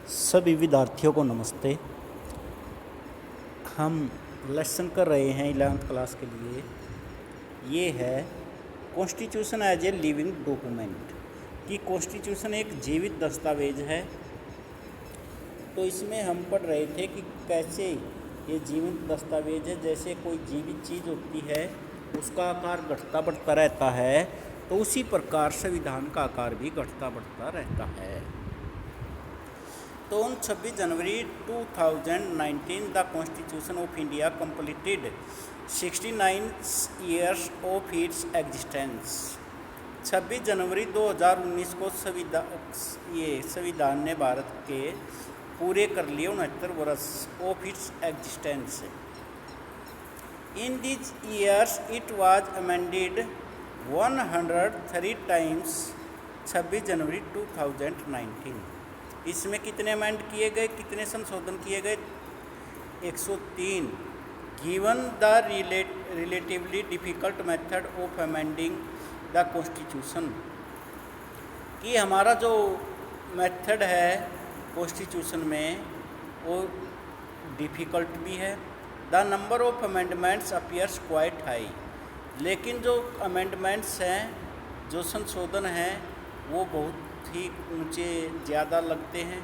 सभी विद्यार्थियों को नमस्ते। हम लेसन कर रहे हैं 11th क्लास के लिए। ये है constitution as a living document कि कॉन्स्टिट्यूशन एक जीवित दस्तावेज है। तो इसमें हम पढ़ रहे थे कि कैसे ये जीवित दस्तावेज है, जैसे कोई जीवित चीज़ होती है उसका आकार घटता बढ़ता रहता है, तो उसी प्रकार संविधान का आकार भी घटता बढ़ता रहता है। तो 26 जनवरी 2019 the constitution of India completed 69 years of its existence. 26 जनवरी 2019 को संविधान ने भारत के पूरे कर लिए 69 वर्ष of its existence. In this years it was amended 103 times. 26 जनवरी 2019 इसमें कितने अमेंड किए गए, कितने संशोधन किए गए? 103। Given the relatively difficult method of amending the constitution, कि हमारा जो मेथड है कॉन्स्टिट्यूशन में वो डिफ़िकल्ट भी है। The number of amendments appears quite high, लेकिन जो अमेंडमेंट्स हैं, जो संशोधन हैं, वो बहुत ही ऊंचे ज़्यादा लगते हैं।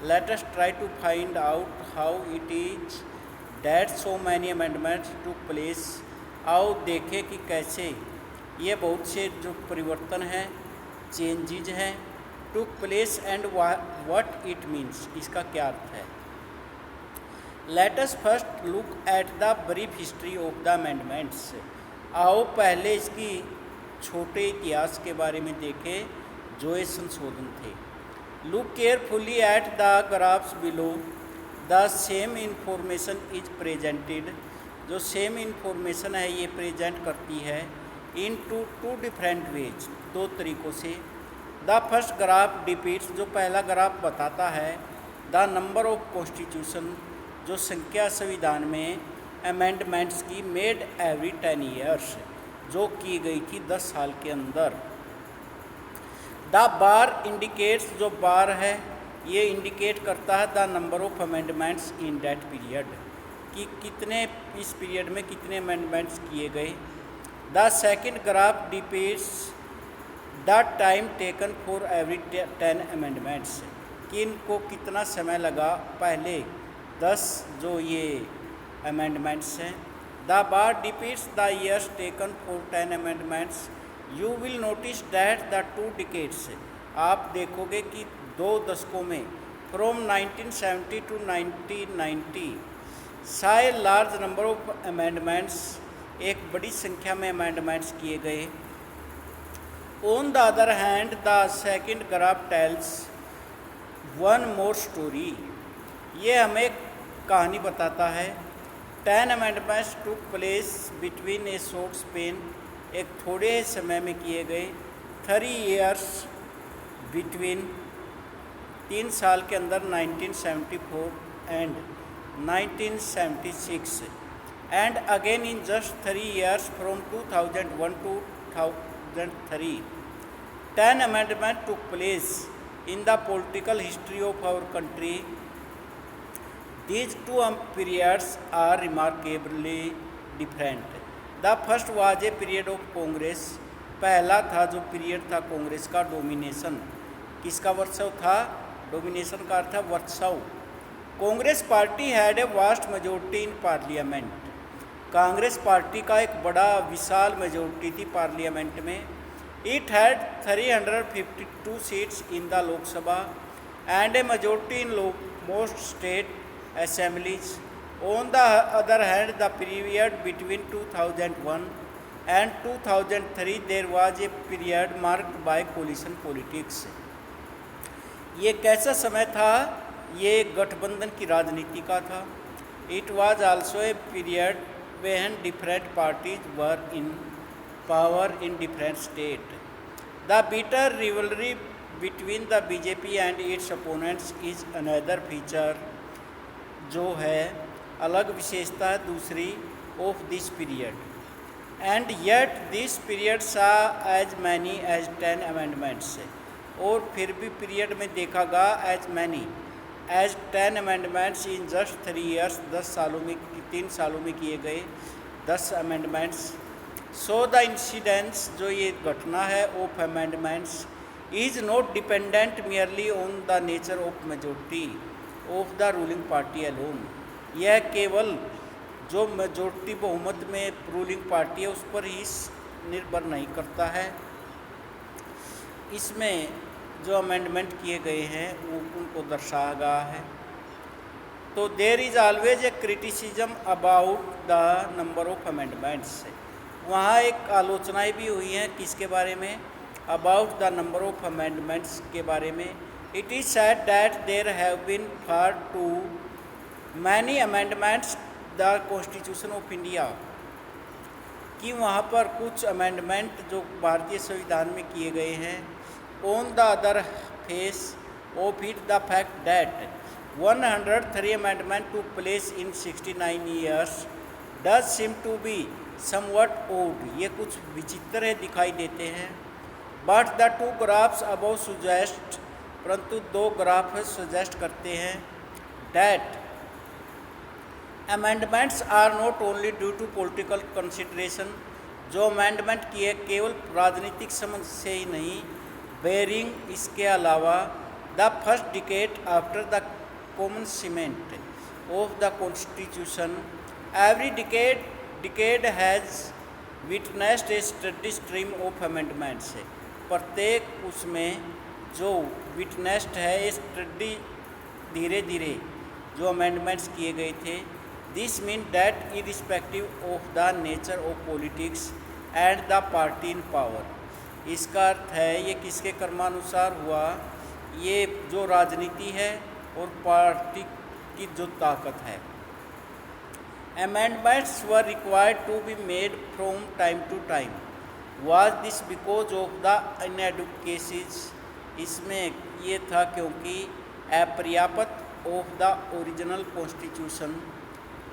Let us try to find out how it is that so many amendments to place. आओ देखें कि कैसे ये बहुत से जो परिवर्तन हैं, चेंजेज हैं, to place and what it means, इसका क्या अर्थ है। Let us first look at the brief history of the amendments. आओ पहले इसकी छोटे इतिहास के बारे में देखें जो ये संशोधन थे। Look carefully at the graphs below, the same information is presented. जो सेम इंफॉर्मेशन है ये प्रेजेंट करती है इन टू डिफरेंट वेज, दो तरीक़ों से। द फर्स्ट ग्राफ डिपीट्स, जो पहला ग्राफ बताता है द नंबर ऑफ कॉन्स्टिट्यूशन, जो संख्या संविधान में अमेंडमेंट्स की मेड एवरी 10 ईयर्स, जो की गई थी 10 साल के अंदर। द बार इंडिकेट्स, जो बार है ये इंडिकेट करता है the number of amendments in that period, कि कितने इस पीरियड में कितने अमेंडमेंट्स किए गए। The second graph depicts the time taken for every 10 amendments, कि इनको कितना समय लगा पहले 10 जो ये अमेंडमेंट्स हैं। The bar depicts the years taken for 10 amendments. You will notice that the 2 decades, आप देखोगे कि 2 दशकों में from 1970 to 1990 say large number of amendments, एक बड़ी संख्या में अमेंडमेंट्स किए गए। On the other hand the second graph tells one more story, ये हमें कहानी बताता है। 10 amendments took place between a short span, एक थोड़े समय में किए गए। 30 ईयर्स बिटवीन, 3 साल के अंदर 1974 and 1976, and again in just 3 years from 2001 to 2003 10 amendment took place in the political history of our country. These 2 periods are remarkably different. The first was a period of Congress. पहला था जो period था कांग्रेस का, domination. किसका वर्चस्व था? Domination का अर्थ है वर्चस्व। Congress party had a vast majority in parliament, Congress party का एक बड़ा विशाल मेजोरिटी थी पार्लियामेंट में। It had 352 seats in the Lok Sabha and A majority in most state assemblies. On the other hand, the period between 2001 and 2003 there was a period marked by coalition politics. ये कैसा समय था? ये गठबंधन की राजनीति का था। It was also a period when different parties were in power in different states. The bitter rivalry between the BJP and its opponents is another feature, जो है अलग विशेषता है दूसरी of this period. And yet this period saw as many as 10 amendments, और फिर भी period में देखा गया as many as 10 amendments in just 3 years, 3 सालों में किए गए 10 अमेंडमेंट्स। सो द इंसिडेंट्स, जो ये घटना है of amendments, is not dependent merely on the nature of majority of the ruling party alone. यह केवल जो मेजोरिटी बहुमत में रूलिंग पार्टी है उस पर ही निर्भर नहीं करता है। इसमें जो अमेंडमेंट किए गए हैं वो उनको दर्शाया गया है। तो there is always a criticism about the number of amendments. वहाँ एक आलोचनाएं भी हुई हैं किसके बारे में, about the number of amendments के बारे में। It is said that there have been far too many amendments the constitution of India, कि वहाँ पर कुछ अमेंडमेंट जो भारतीय संविधान में किए गए हैं। On the other face of it the fact that 103 amendment to place in 69 years does seem to be somewhat odd. ये कुछ विचित्र है, दिखाई देते हैं। But the 2 graphs above suggest, परंतु 2 ग्राफ सजेस्ट करते हैं that amendments are not only due to political consideration. जो अमेंडमेंट किए केवल राजनीतिक समझ से ही नहीं, बेरिंग इसके अलावा the first decade after the कॉमेंसमेंट of the constitution, every decade has witnessed A study stream of amendments. प्रत्येक उसमें जो विटनेस्ड है स्टडी धीरे धीरे जो अमेंडमेंट्स किए गए थे। This mean that irrespective of the nature of politics and the party in power. इसका अर्थ है ये किसके कर्मानुसार हुआ, ये जो राजनीति है और पार्टी की जो ताकत है। Amendments were required to be made from time to time. Was this because of the inadequacies. इसमें ये था क्योंकि अपर्याप्त ऑफ द ओरिजिनल कॉन्स्टिट्यूशन।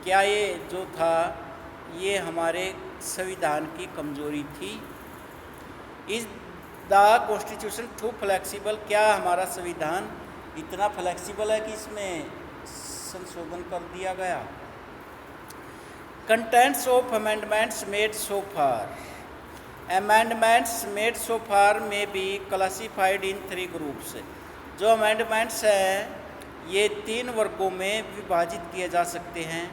क्या ये जो था ये हमारे संविधान की कमजोरी थी। Is the constitution too flexible. क्या हमारा संविधान इतना फ्लेक्सिबल है कि इसमें संशोधन कर दिया गया। Contents of amendments made so far. Amendments made so far में बी क्लासिफाइड इन 3 ग्रुप्स। जो अमेंडमेंट्स हैं ये 3 वर्गों में विभाजित किए जा सकते हैं।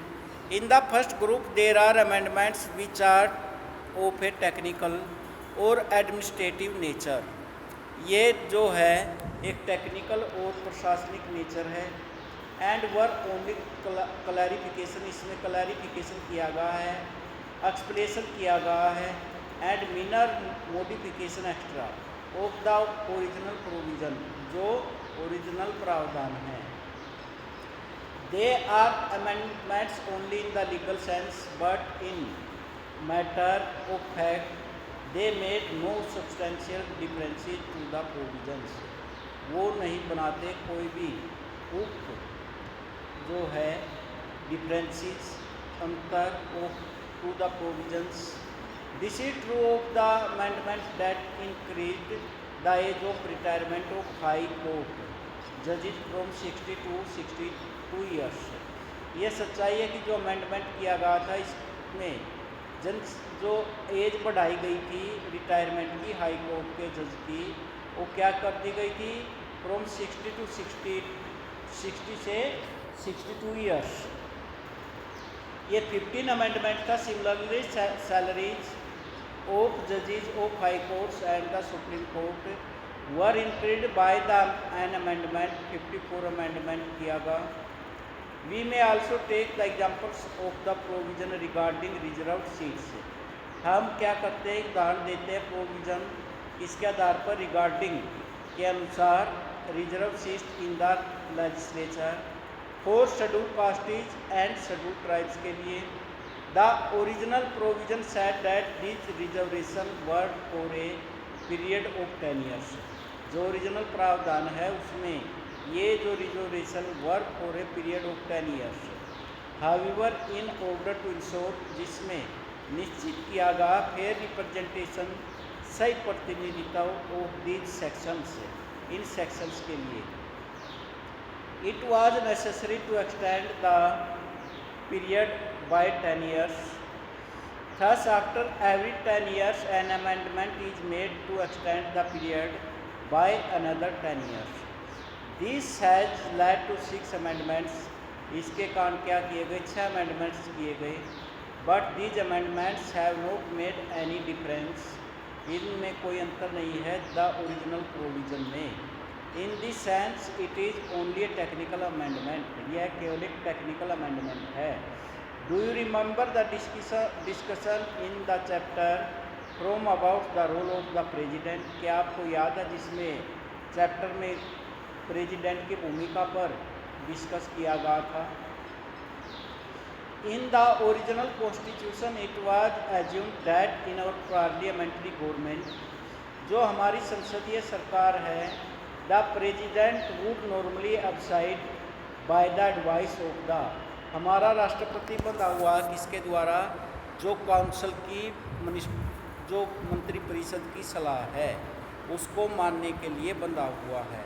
In the first group there are amendments which are of a technical और एडमिनिस्ट्रेटिव नेचर। ये जो है एक टेक्निकल और प्रशासनिक नेचर है। एंड वर ओनली क्लैरिफिकेशन, इसमें क्लैरिफिकेशन किया गया है, एक्सप्लेनेशन किया गया है and minor modification extra of the original provision, जो ओरिजिनल प्रावधान है। They are amendments only in the legal sense but in matter of fact they made no substantial differences to the provisions. वो नहीं बनाते कोई भी उप जो है डिफरेंसेस अंतर of to the provisions. This is true of the amendments that increased the age of retirement of high court जजेस फ्रॉम 60 to 62 years। ये सच्चाई है कि जो अमेंडमेंट किया गया था इसमें जो एज बढ़ाई गई थी रिटायरमेंट की हाई कोर्ट के जज की, वो क्या कर दी गई थी, फ्रॉम 60 to 60 से 62 years। ये 15 अमेंडमेंट था। सिमिलरली सैलरीज ऑफ जजेस of high courts and the supreme court were increased by the an amendment. 54 amendment किया गया। We may also take the examples of the provision regarding reserve seats. हम क्या करते हैं, उदाहरण देते हैं प्रोविजन इसके आधार पर रिगार्डिंग के अनुसार reserve seats in the legislature for scheduled castes and scheduled tribes के लिए। The original provision said that this reservation were for a period of 10 years। जो ओरिजिनल प्रावधान है उसमें ये जो reservation work for a period of 10 years। However in order to ensure, जिसमें निश्चित किया गया फेयर रिप्रेजेंटेशन, सही प्रतिनिधित्व ऑफ दीज सेक्शंस, इन सेक्शंस के लिए। It was necessary to extend the period by 10 years. Thus, after every 10 years, an amendment is made to extend the period by another 10 years. This has led to 6 amendments. इसके कारण क्या किए गए? 6 amendments किए गए. But these amendments have not made any difference. इनमें कोई अंतर नहीं है the original provision में. In this sense, it is only a technical amendment. यह केवल एक technical amendment है. Do you remember the discussion in the chapter from about the role of the president? क्या आपको याद है जिसमें चैप्टर में प्रेसिडेंट की भूमिका पर डिस्कस किया गया था? In the original constitution, it was assumed that in our parliamentary government, जो हमारी संसदीय सरकार है, the president would normally abside by the advice of the, हमारा राष्ट्रपति बंधा हुआ किसके द्वारा? जो काउंसिल की जो मंत्रिपरिषद की सलाह है उसको मानने के लिए बंधा हुआ है.